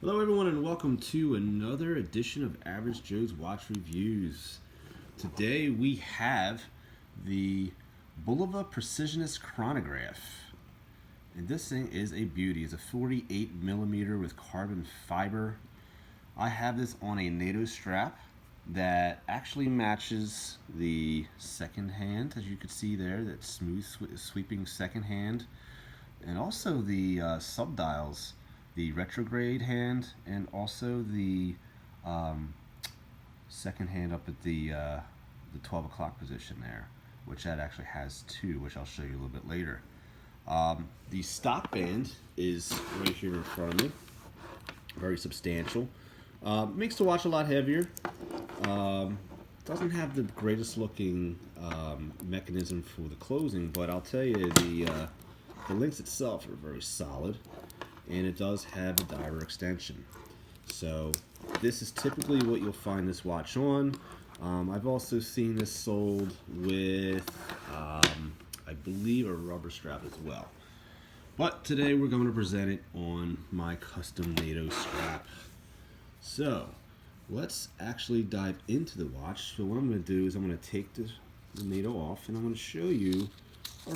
Hello everyone and welcome to another edition of Average Joe's Watch Reviews. Today we have the Bulova Precisionist Chronograph. And this thing is a beauty. It's a 48 millimeter with carbon fiber. I have this on a NATO strap that actually matches the second hand, as you can see there, that smooth sweeping second hand. And also the subdials, the retrograde hand, and also the second hand up at the 12 o'clock position there, which that actually has two, which I'll show you a little bit later. The stock band is right here in front of me, very substantial. Makes the watch a lot heavier. Doesn't have the greatest looking mechanism for the closing, but I'll tell you the links itself are very solid, and it does have a diver extension. So this is typically what you'll find this watch on. I've also seen this sold with, I believe, a rubber strap as well. But today we're going to present it on my custom NATO strap. So let's actually dive into the watch. So what I'm going to do is I'm going to take the NATO off, and I'm going to show you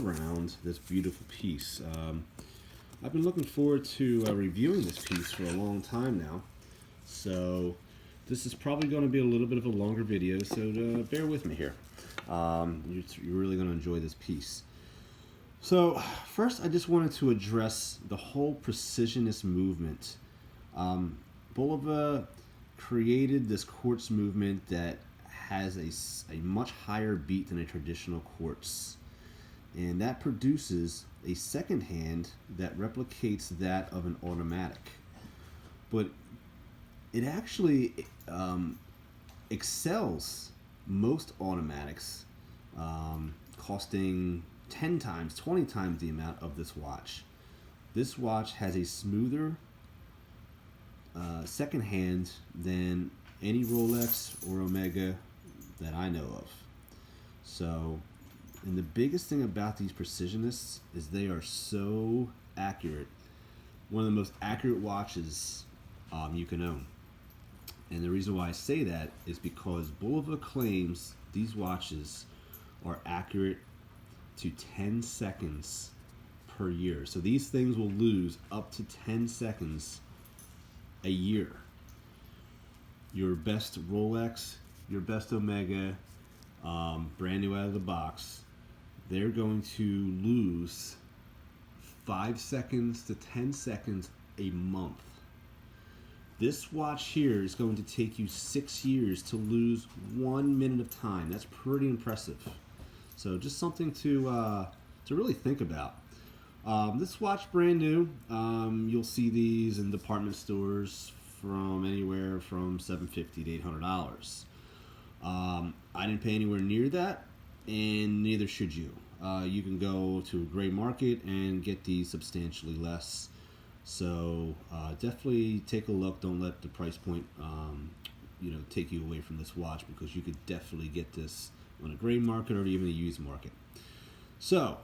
around this beautiful piece. I've been looking forward to reviewing this piece for a long time now, so this is probably going to be a little bit of a longer video, so bear with me here. You're really going to enjoy this piece. So first I just wanted to address the whole precisionist movement. Bulova created this quartz movement that has a much higher beat than a traditional quartz, and that produces a second hand that replicates that of an automatic, but it actually excels most automatics, costing 10 times, 20 times the amount of this watch. This watch has a smoother second hand than any Rolex or Omega that I know of. So, and the biggest thing about these Precisionists is they are so accurate. One of the most accurate watches you can own. And the reason why I say that is because Bulova claims these watches are accurate to 10 seconds per year. So these things will lose up to 10 seconds a year. Your best Rolex, your best Omega, brand new out of the box, they're going to lose 5 seconds to 10 seconds a month. This watch here is going to take you 6 years to lose 1 minute of time. That's pretty impressive. So just something to really think about. This watch brand new. You'll see these in department stores from anywhere from $750 to $800. I didn't pay anywhere near that, and neither should you. You can go to a gray market and get these substantially less. So definitely take a look. Don't let the price point take you away from this watch, because you could definitely get this on a gray market or even a used market. So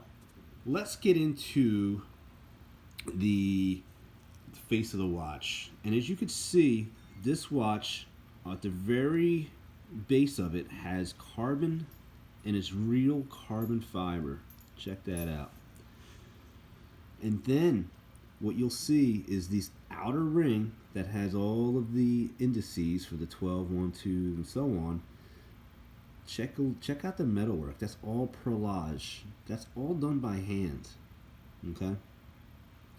let's get into the face of the watch. And as you can see, this watch at the very base of it has carbon, and it's real carbon fiber. Check that out. And then what you'll see is this outer ring that has all of the indices for the 12, 1, 2, and so on. Check out the metalwork. That's all perlage. That's all done by hand. Okay?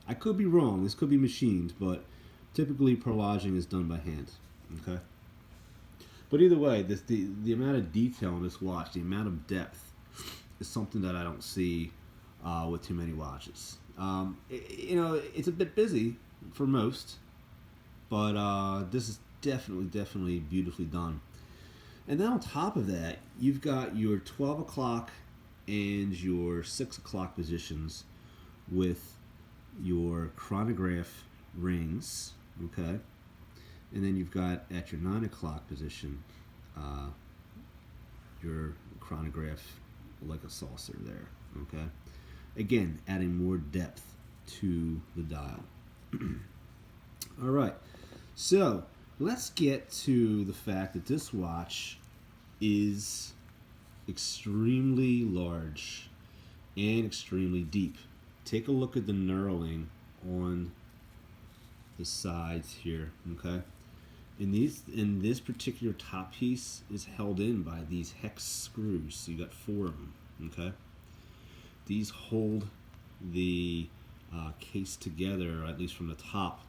I could be wrong. This could be machined, but typically perlaging is done by hand. Okay? But either way, the amount of detail on this watch, the amount of depth, is something that I don't see with too many watches. It's a bit busy for most, but this is definitely beautifully done. And then on top of that, you've got your 12 o'clock and your 6 o'clock positions with your chronograph rings, okay? And then you've got at your 9 o'clock position your chronograph like a saucer there, okay? Again, adding more depth to the dial. All right, So let's get to the fact that this watch is extremely large and extremely deep. Take a look at the knurling on the sides here, okay? In this particular top piece is held in by these hex screws. So you got 4 of them, okay? These hold the case together, at least from the top,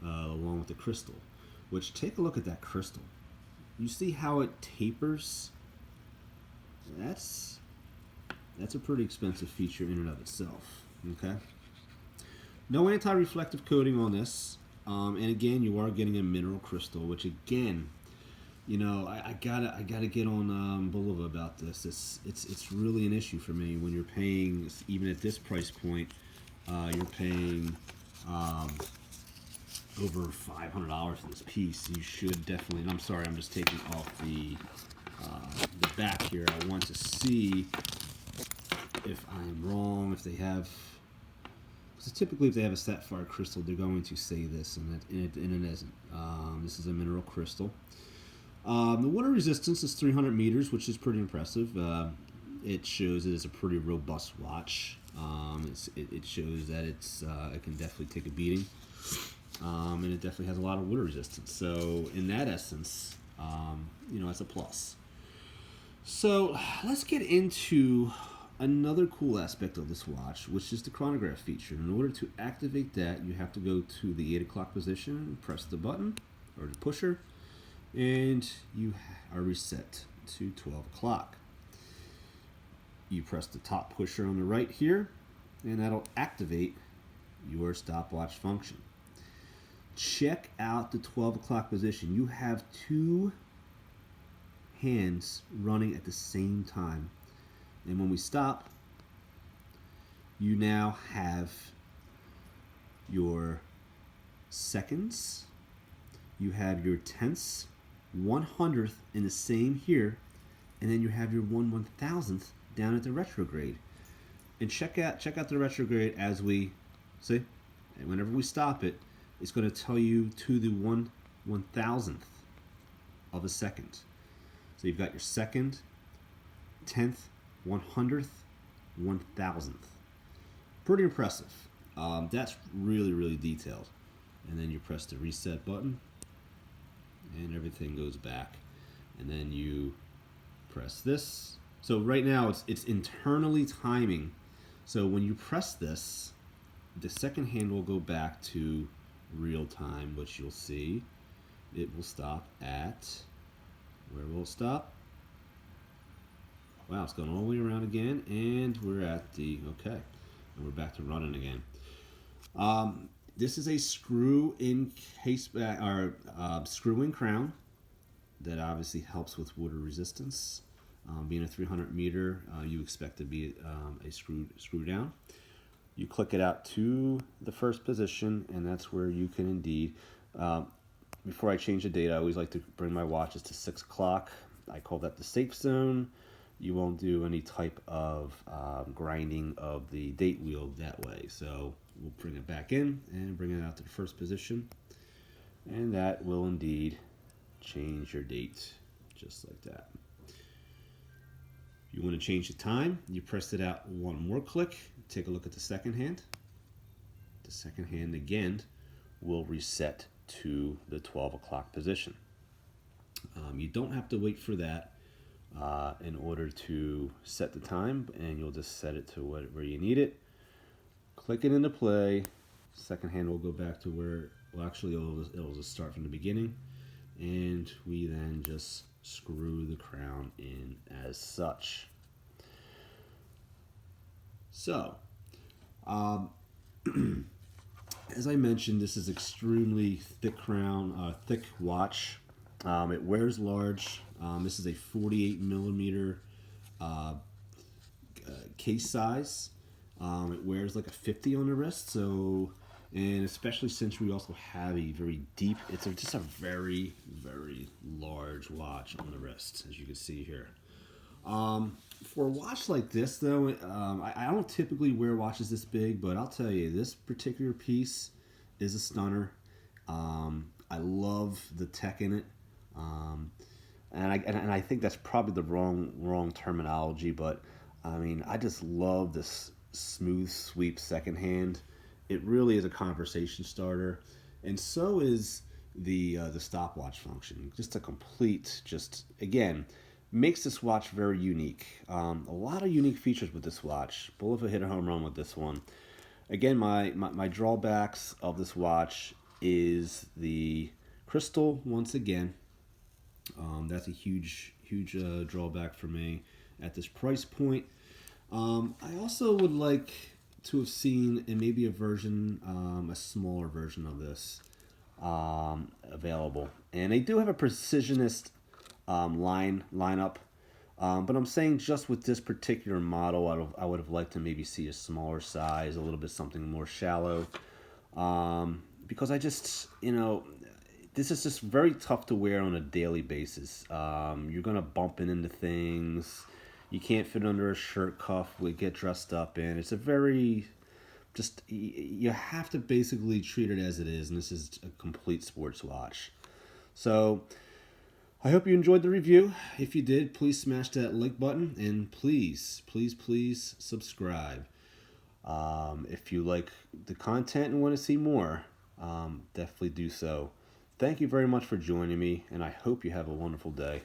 along with the crystal. Which, take a look at that crystal. You see how it tapers? That's a pretty expensive feature in and of itself, okay? No anti-reflective coating on this. And again, you are getting a mineral crystal, which again, you know, I gotta get on Bulova about this. It's really an issue for me when you're paying, even at this price point, you're paying over $500 for this piece. You should definitely. And I'm sorry, I'm just taking off the back here. I want to see if I'm wrong. If they have. So typically, if they have a sapphire crystal, they're going to say this, and it isn't. This is a mineral crystal. The water resistance is 300 meters, which is pretty impressive. It shows it is a pretty robust watch. It shows that it can definitely take a beating, and it definitely has a lot of water resistance. So in that essence, you know, it's a plus. So let's get into another cool aspect of this watch, which is the chronograph feature. In order to activate that, you have to go to the 8 o'clock position, press the button or the pusher, and you are reset to 12 o'clock. You press the top pusher on the right here, and that'll activate your stopwatch function. Check out the 12 o'clock position. You have 2 hands running at the same time. And when we stop, you now have your seconds, you have your tenths, 100th in the same here, and then you have your 1/1000th down at the retrograde. And check out the retrograde as we see. And whenever we stop it, it's going to tell you to the 1/1000th of a second. So you've got your second, 10th, 100th, 1,000th. Pretty impressive. That's really, really detailed. And then you press the reset button, and everything goes back. And then you press this. So right now it's internally timing. So when you press this, the second hand will go back to real time, which you'll see. It will stop at, where will it stop? Wow, it's going all the way around again, and we're at the, okay, and we're back to running again. This is a screw-in case, or screw-in crown that obviously helps with water resistance. Being a 300 meter, you expect to be a screw down. You click it out to the first position, and that's where you can indeed, before I change the date, I always like to bring my watches to 6 o'clock. I call that the safe zone. You won't do any type of grinding of the date wheel that way. So we'll bring it back in and bring it out to the first position. And that will indeed change your date just like that. If you want to change the time, you press it out one more click. Take a look at the second hand. The second hand again will reset to the 12 o'clock position. You don't have to wait for that in order to set the time, and you'll just set it to where you need it. Click it into play. Second hand will go back to where, well, actually it'll just start from the beginning, and we then just screw the crown in as such. So, as I mentioned, this is extremely thick crown, thick watch. It wears large. This is a 48 millimeter case size. It wears like a 50 on the wrist. So, and especially since we also have a very deep, it's just a very, very large watch on the wrist, as you can see here. For a watch like this, though, I don't typically wear watches this big, but I'll tell you, this particular piece is a stunner. I love the tech in it. Um, and I think that's probably the wrong terminology, but I mean, I just love this smooth sweep second hand. It really is a conversation starter, and so is the stopwatch function. Just a complete, just again, makes this watch very unique. A lot of unique features with this watch. Bulova hit a home run with this one. Again, my drawbacks of this watch is the crystal once again. That's a huge drawback for me at this price point. I also would like to have seen in maybe a smaller version of this available. And they do have a Precisionist lineup, but I'm saying just with this particular model, I would have liked to maybe see a smaller size, a little bit something more shallow, because I just this is just very tough to wear on a daily basis. You're gonna bump into things. You can't fit under a shirt cuff. We get dressed up in. It's a very just you have to basically treat it as it is, and this is a complete sports watch. So I hope you enjoyed the review. If you did, please smash that like button and please subscribe. If you like the content and want to see more, definitely do so. Thank you very much for joining me, and I hope you have a wonderful day.